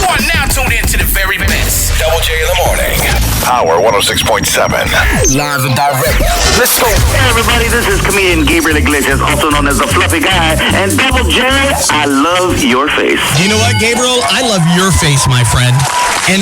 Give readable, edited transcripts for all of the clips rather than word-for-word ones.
are now tuned in to the very best. Double J in the morning. Power 106.7. Live and direct. Let's go. Hey everybody, this is comedian Gabriel Iglesias, also known as the Fluffy Guy. And Double J, I love your face. You know what, Gabriel? I love your face, my friend. And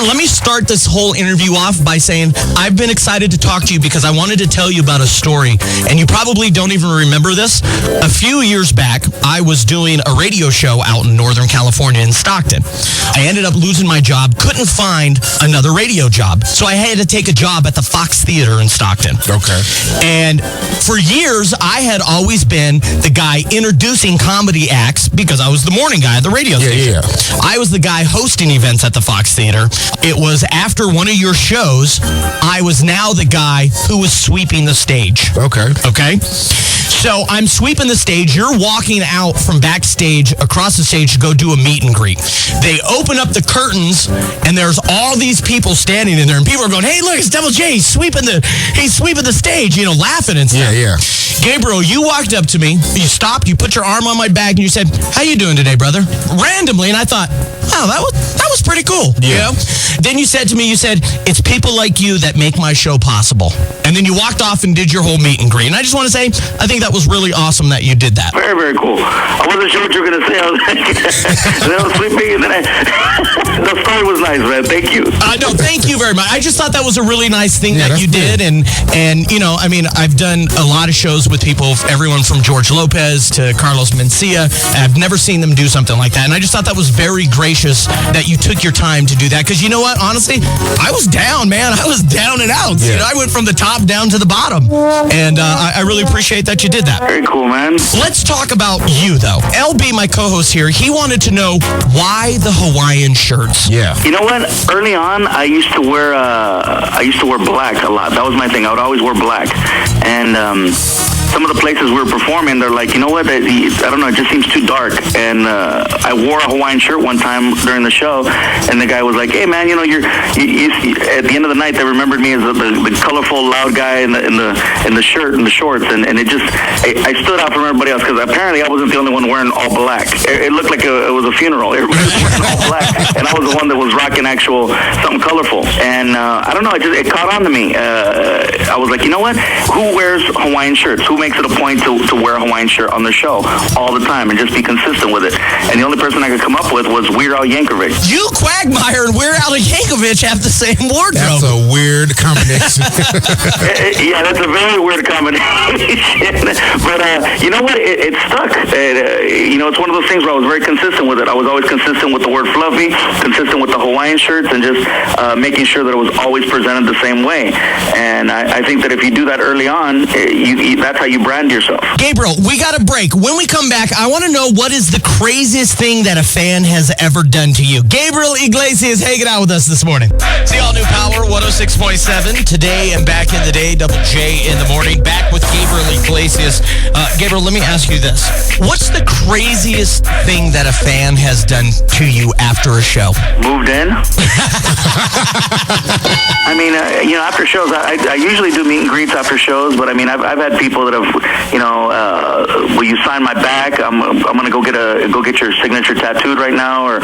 let me start this whole interview off by saying I've been excited to talk to you because I wanted to tell you about a story. And you probably don't even remember this. A few years back, I was doing a radio show out in Northern California in Stockton. I ended up losing my job, couldn't find another radio job. So I had to take a job at the Fox Theater in Stockton. Okay. And for years, I had always been the guy introducing comedy acts because I was the morning guy at the radio station. Yeah. I was the guy hosting events at the Fox Theater. It was after one of your shows, I was now the guy who was sweeping the stage. Okay. So I'm sweeping the stage. You're walking out from backstage across the stage to go do a meet and greet. They open up the curtains, and there's all these people standing in there, and people are going, "Hey, look, it's Double J. He's sweeping the stage," laughing and stuff. Yeah. Gabriel, you walked up to me. You stopped. You put your arm on my back, and you said, "How you doing today, brother?" Randomly, and I thought, "Oh, that was pretty cool." Yeah. Then you said to me, "It's people like you that make my show possible." And then you walked off and did your whole meet and greet. And I just want to say, I think that was really awesome that you did that. Very, very cool. I wasn't sure what you were going to say. I was like, and then I was sleeping, and then the story was nice, man. Thank you. No, thank you very much. I just thought that was a really nice thing that you did. And I've done a lot of shows with people, everyone from George Lopez to Carlos Mencia. I've never seen them do something like that. And I just thought that was very gracious that you took your time to do that. Because you know what? Honestly, I was down, man. I was down and out. Yeah. I went from the top down to the bottom. And I really appreciate that you did that. Very cool, man. Let's talk about you, though. LB, my co-host here, he wanted to know why the Hawaiian shirts. Yeah. You know what? Early on, I used to wear black a lot. That was my thing. I would always wear black. And some of the places we were performing, they're like, you know what? I don't know. It just seems too dark. And I wore a Hawaiian shirt one time during the show, and the guy was like, "Hey, man, you at the end of the night, they remembered me as the colorful, loud guy in the shirt and the shorts, and it just I stood out from everybody else because apparently I wasn't the only one wearing all black. It looked like it was a funeral. Everybody was wearing all black, and I was the one that was rocking something colorful. And I don't know, it caught on to me. I was like, you know what? Who wears Hawaiian shirts? Who makes it a point to wear a Hawaiian shirt on their show all the time and just be consistent with it? And the only person I could come up with was Weird Al Yankovic. You, Quagmire, and Weird Al Yankovic have the same wardrobe. That's a weird combination. Yeah, that's a very weird combination. But you know what? It stuck. It's one of those things where I was very consistent with it. I was always consistent with the word fluffy, consistent with the Hawaiian shirts, and just making sure that it was always presented the same way. And I think that if you do that early on, that's how you brand yourself. Gabriel, we got a break. When we come back, I want to know what is the craziest thing that a fan has ever done to you. Gabriel Iglesias hanging out with us this morning. It's the all-new Power 106.7. Today and back in the day, Double J in the morning. Back with Gabriel Iglesias. Gabriel, let me ask you this. What's the craziest thing that a fan has done to you after a show? Moved in. I mean, after shows, I usually do meet and greets after shows, but I mean, I've had people that have, will you sign my back? I'm gonna go get your signature tattooed right now, or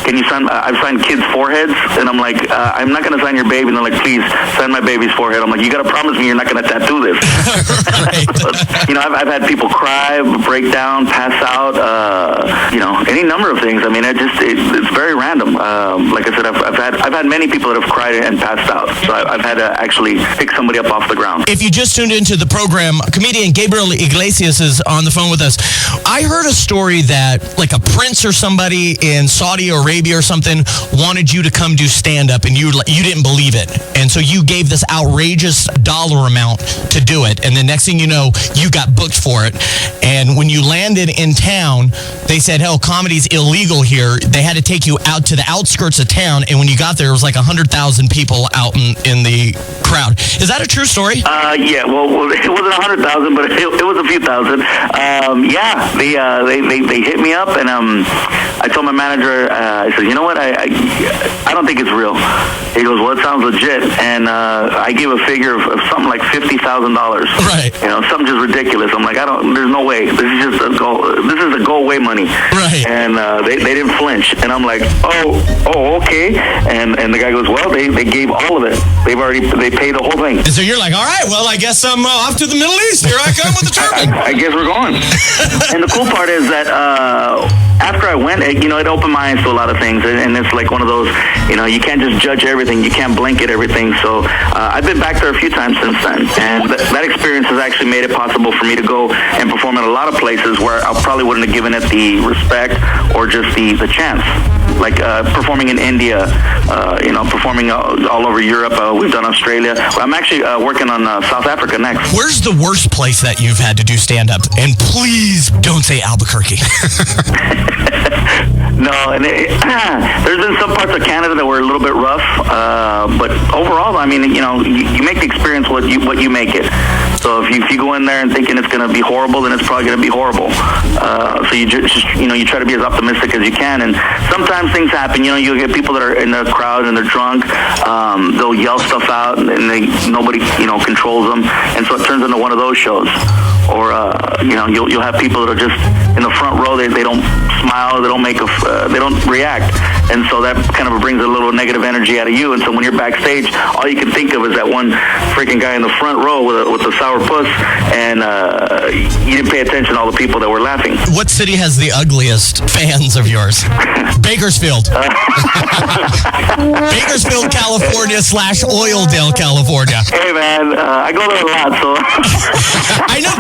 can you sign? I've signed kids' foreheads, and I'm like, I'm not gonna sign your baby, and they're like, please sign my baby's forehead. I'm like, you gotta promise me you're not gonna tattoo this. I've had people cry, break down, pass out, any number of things. I mean, it's very random. Like I said, I've had many people that have cried and passed out, so I've had to actually pick somebody up off the ground. If you just tuned into the program, comedian Gabriel Iglesias is on the phone with us. I heard a story that like a prince or somebody in Saudi Arabia or something wanted you to come do stand-up, and you didn't believe it. And so you gave this outrageous dollar amount to do it. And the next thing you know, you got booked for it. And when you landed in town, they said, hell, comedy's illegal here. They had to take you out to the outskirts of town. And when you got there, it was like 100,000 people out in the crowd. Is that a true story? Yeah, well, it wasn't 100,000, but it was a few thousand. They hit me up, and I told my manager, I said, you know what, I don't think it's real. He goes, well, it sounds legit. And I gave a figure of something like $50,000. Right. You know, something just ridiculous. I'm like, there's no way. This is just this is a go away money. Right. And they didn't flinch. And I'm like, oh, okay. And the guy goes, well, they gave all of it. They paid the whole thing. And so you're like, all right, well, I guess I'm off to the Middle East. Here I come with the turban. I guess we're going. And the cool part is that after I went, it opened my eyes to a lot of things. And it's like one of those, you can't just judge everything. You can't blanket everything. So I've been back there a few times since then. And that experience has actually made it possible for me to go and perform in a lot of places where I probably wouldn't have given it the respect or just the chance. Like performing in India, performing all over Europe. We've done Australia. I'm actually working on South Africa next. Where's the worst place that you've had to do stand-up? And please don't say Albuquerque. No, and there's been some parts of Canada that were a little bit rough, but overall, I mean, you make the experience what you make it. So if you go in there and thinking it's going to be horrible, then it's probably going to be horrible. So you just you try to be as optimistic as you can. And sometimes things happen. You get people that are in the crowd and they're drunk. They'll yell stuff out, and nobody controls them, and so it turns into one of those shows. Or you'll have people that are just in the front row. They don't smile. They don't react, and so that kind of brings a little negative energy out of you. And so when you're backstage, all you can think of is that one freaking guy in the front row with the sour puss, and you didn't pay attention to all the people that were laughing. What city has the ugliest fans of yours? Bakersfield. Bakersfield, California / Oildale, California. Hey man, I go there a lot, so. I know.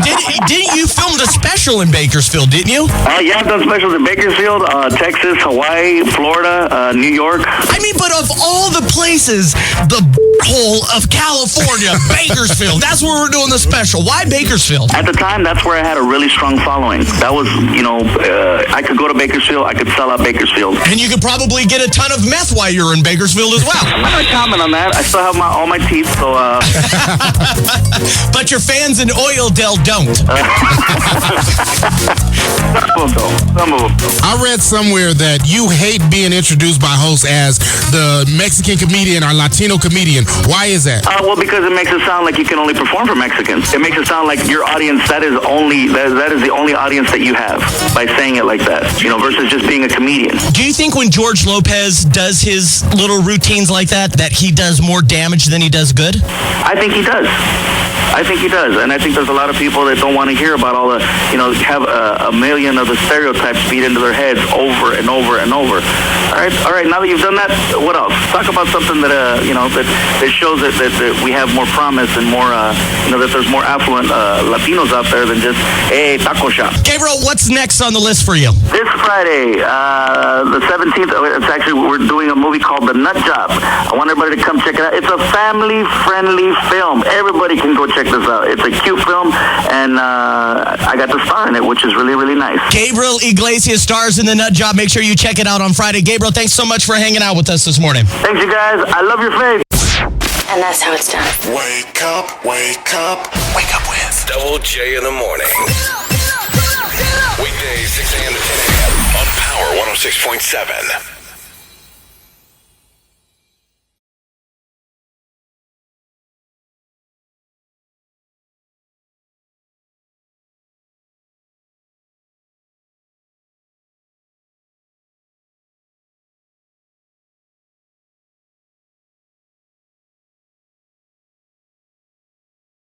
Didn't you film a special in Bakersfield? Didn't you? Yeah, I've done specials in Bakersfield, Texas, Hawaii, Florida, New York. I mean, but of all the places, the hole of California, Bakersfield. That's where we're doing the special. Why Bakersfield? At the time, that's where I had a really strong following. That was, I could go to Bakersfield, I could sell out Bakersfield. And you could probably get a ton of meth while you're in Bakersfield as well. I'm not going to comment on that. I still have all my teeth, so... But your fans in Oildale don't. Some of them. I read somewhere that you hate being introduced by hosts as the Mexican comedian or Latino comedian. Why is that? Well, because it makes it sound like you can only perform for Mexicans. It makes it sound like your audience, that is the only audience that you have by saying it like that, versus just being a comedian. Do you think when George Lopez does his little routines like that he does more damage than he does good? I think he does. And I think there's a lot of people that don't want to hear about all the, have a million of the stereotypes beat into their heads over and over and over. All right. Now that you've done that, what else? Talk about something that that shows that we have more promise and more, that there's more affluent Latinos out there than just taco shop. Gabriel, what's next on the list for you? This Friday, the 17th. It's actually, we're doing a movie called The Nut Job. I want everybody to come check it out. It's a family-friendly film. Everybody can go check this out. It's a cute film, and I got to star in it, which is really, really nice. Gabriel Iglesias stars in The Nut Job. Make sure you check it out on Friday. Gabriel, thanks so much for hanging out with us this morning. Thanks, you guys. I love your face. And that's how it's done. Wake up, wake up. Wake up with Double J in the morning. Weekdays 6 a.m. to 10 a.m. on Power 106.7.